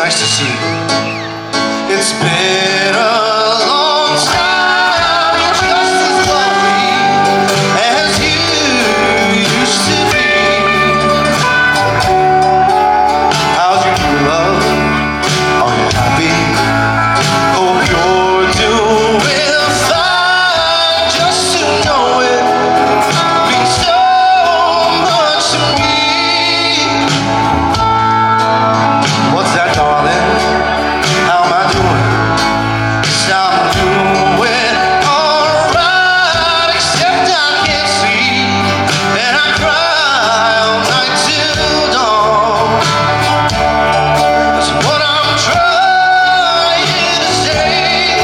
nice to see you. It's been a long time. You're just as lovely as you used to be. How's your new love? Are you happy? Hope you're doing fine. Just to know it means so much to me. What's that, darling? How am I doing? Yes, I'm doing alright, except I can't sleep and I cry all night till dawn. That's what I'm trying to say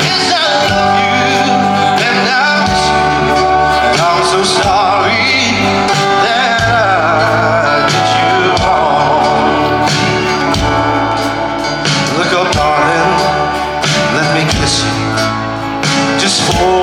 is I love you and I miss you. And I'm so sorry that I did you wrong. Look up, darling, let me kiss you just for